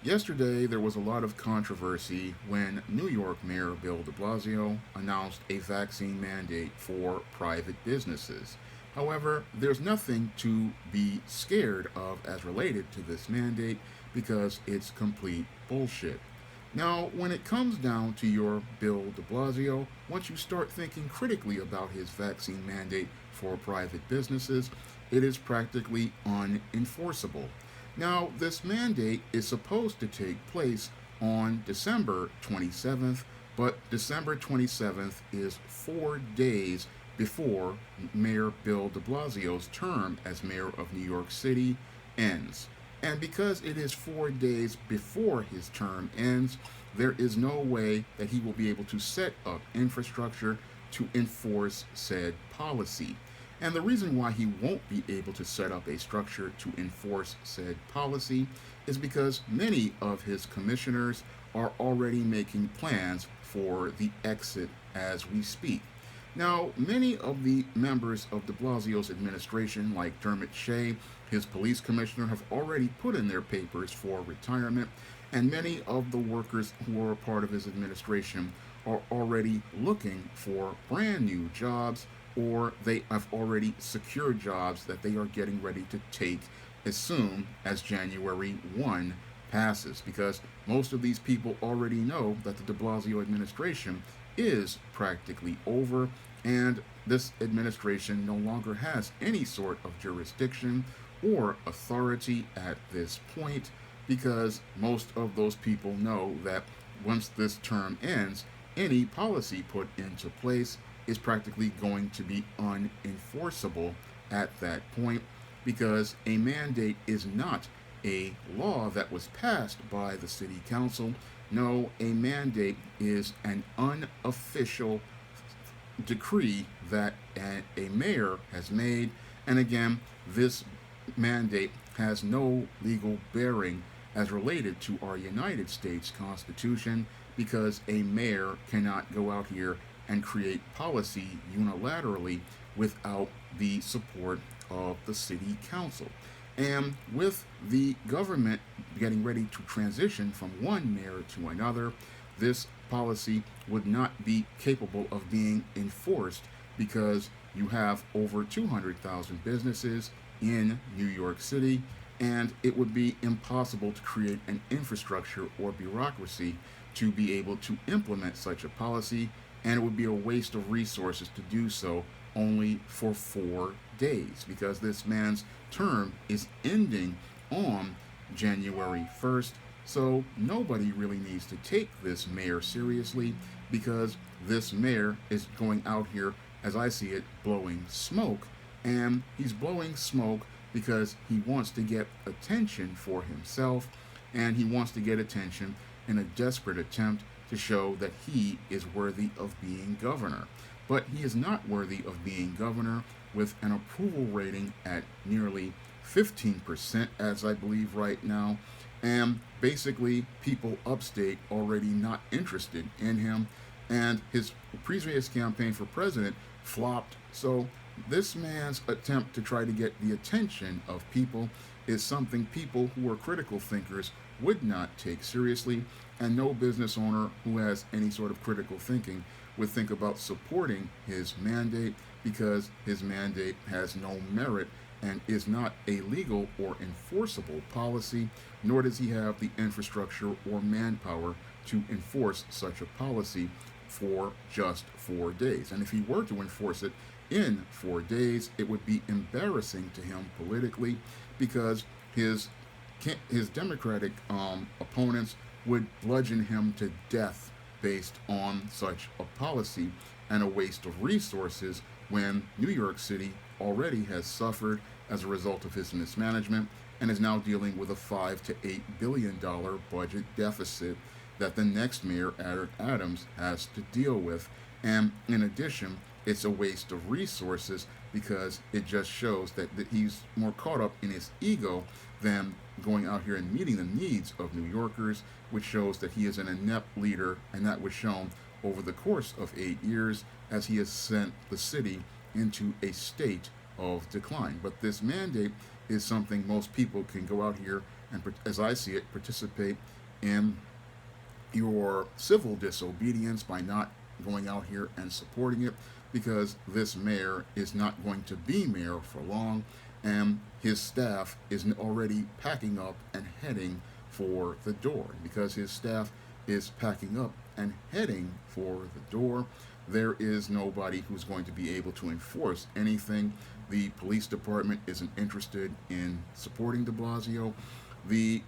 Yesterday, there was a lot of controversy when New York Mayor Bill de Blasio announced a vaccine mandate for private businesses. However, there's nothing to be scared of as related to this mandate because it's complete bullshit. Now, when it comes down to your Bill de Blasio, once you start thinking critically about his vaccine mandate for private businesses, it is practically unenforceable. Now, this mandate is supposed to take place on December 27th, but December 27th is 4 days before Mayor Bill de Blasio's term as mayor of New York City ends. And because it is 4 days before his term ends, there is no way that he will be able to set up infrastructure to enforce said policy. And the reason why he won't be able to set up a structure to enforce said policy is because many of his commissioners are already making plans for the exit as we speak. Now, many of the members of de Blasio's administration, like Dermot Shea, his police commissioner, have already put in their papers for retirement, and many of the workers who are a part of his administration are already looking for brand new jobs, or they have already secured jobs that they are getting ready to take as soon as January 1 passes, because most of these people already know that the de Blasio administration is practically over, and this administration no longer has any sort of jurisdiction or authority at this point, because most of those people know that once this term ends, any policy put into place is practically going to be unenforceable at that point, because a mandate is not a law that was passed by the city council. No, a mandate is an unofficial decree that a mayor has made. And again, this mandate has no legal bearing as related to our United States Constitution, because a mayor cannot go out here and create policy unilaterally without the support of the city council. And with the government getting ready to transition from one mayor to another, this policy would not be capable of being enforced, because you have over 200,000 businesses in New York City, and it would be impossible to create an infrastructure or bureaucracy to be able to implement such a policy, and it would be a waste of resources to do so only for 4 days, because this man's term is ending on January 1st. So nobody really needs to take this mayor seriously, because this mayor is going out here, as I see it, blowing smoke. And he's blowing smoke because he wants to get attention for himself, and he wants to get attention in a desperate attempt to show that he is worthy of being governor. But he is not worthy of being governor with an approval rating at nearly 15%, as I believe right now. And basically, people upstate already not interested in him. And his previous campaign for president flopped. So this man's attempt to try to get the attention of people is something people who are critical thinkers would not take seriously, and no business owner who has any sort of critical thinking would think about supporting his mandate, because his mandate has no merit and is not a legal or enforceable policy, nor does he have the infrastructure or manpower to enforce such a policy for just 4 days. And if he were to enforce it in 4 days, it would be embarrassing to him politically, because his Democratic opponents would bludgeon him to death based on such a policy, and a waste of resources when New York City already has suffered as a result of his mismanagement and is now dealing with a $5 to $8 billion budget deficit that the next mayor, Eric Adams, has to deal with. And in addition, it's a waste of resources, because it just shows that he's more caught up in his ego than going out here and meeting the needs of New Yorkers, which shows that he is an inept leader, and that was shown over the course of 8 years as he has sent the city into a state of decline. But this mandate is something most people can go out here and, as I see it, participate in your civil disobedience by not going out here and supporting it, because this mayor is not going to be mayor for long, and his staff is already packing up and heading for the door. Because his staff is packing up and heading for the door, there is nobody who's going to be able to enforce anything. The police department isn't interested in supporting DeBlasio.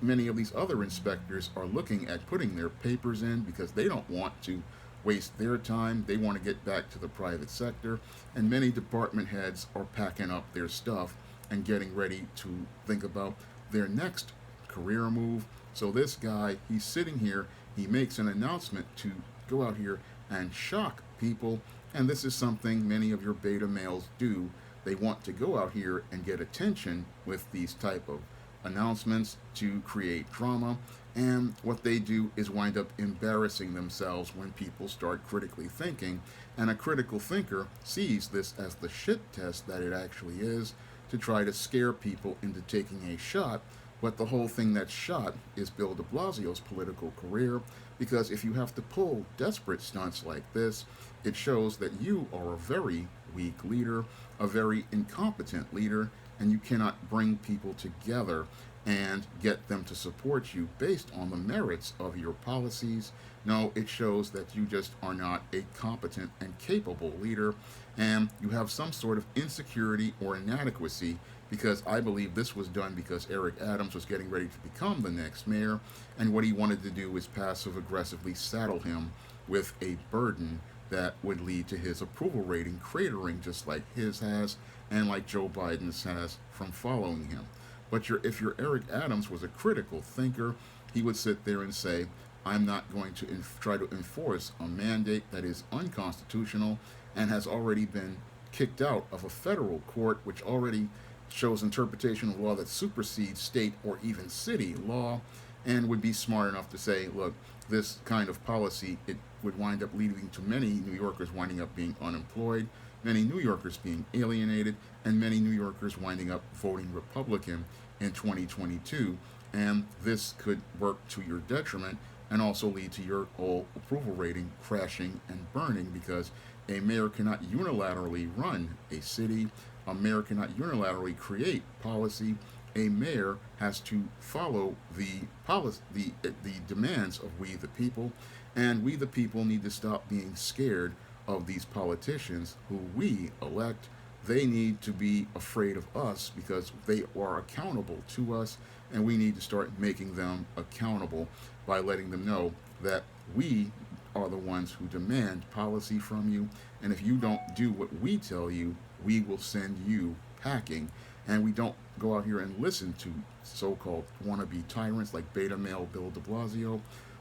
Many of these other inspectors are looking at putting their papers in because they don't want to waste their time. They want to get back to the private sector, and many department heads are packing up their stuff and getting ready to think about their next career move. So this guy, he's sitting here, he makes an announcement to go out here and shock people, and this is something many of your beta males do. They want to go out here and get attention with these type of announcements to create drama, and what they do is wind up embarrassing themselves when people start critically thinking, and a critical thinker sees this as the shit test that it actually is, to try to scare people into taking a shot. But the whole thing that's shot is Bill de Blasio's political career, because if you have to pull desperate stunts like this, it shows that you are a very weak leader, a very incompetent leader, and you cannot bring people together and get them to support you based on the merits of your policies. No, it shows that you just are not a competent and capable leader, and you have some sort of insecurity or inadequacy, because I believe this was done because Eric Adams was getting ready to become the next mayor, and what he wanted to do was passive-aggressively saddle him with a burden that would lead to his approval rating cratering, just like his has and like Joe Biden's has from following him. But if your Eric Adams was a critical thinker, he would sit there and say, I'm not going to try to enforce a mandate that is unconstitutional and has already been kicked out of a federal court, which already shows interpretation of law that supersedes state or even city law, and would be smart enough to say, look, this kind of policy, it would wind up leading to many New Yorkers winding up being unemployed, many New Yorkers being alienated, and many New Yorkers winding up voting Republican in 2022. And this could work to your detriment and also lead to your whole approval rating crashing and burning, because a mayor cannot unilaterally run a city. A mayor cannot unilaterally create policy. A mayor has to follow the demands of we the people, and we the people need to stop being scared of these politicians who we elect. They need to be afraid of us because they are accountable to us, and we need to start making them accountable by letting them know that we are the ones who demand policy from you, and if you don't do what we tell you, we will send you packing. And we don't go out here and listen to so-called wannabe tyrants like beta male Bill de Blasio,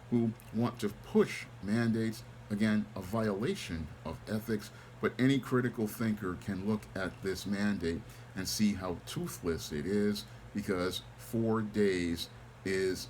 who want to push mandates, again, a violation of ethics. But any critical thinker can look at this mandate and see how toothless it is, because 4 days is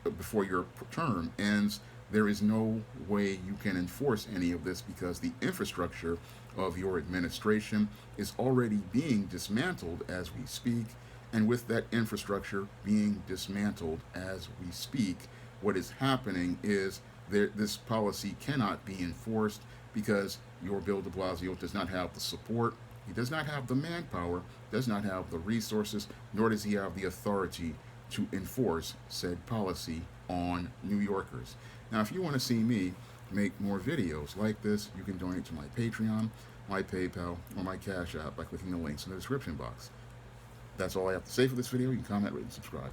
before your term ends. There is no way you can enforce any of this, because the infrastructure of your administration is already being dismantled as we speak. And with that infrastructure being dismantled as we speak, what is happening is this policy cannot be enforced, because your Bill de Blasio does not have the support, he does not have the manpower, does not have the resources, nor does he have the authority to enforce said policy on New Yorkers. Now, if you want to see me make more videos like this, you can donate to my Patreon, my PayPal, or my Cash App by clicking the links in the description box. That's all I have to say for this video. You can comment, rate, and subscribe.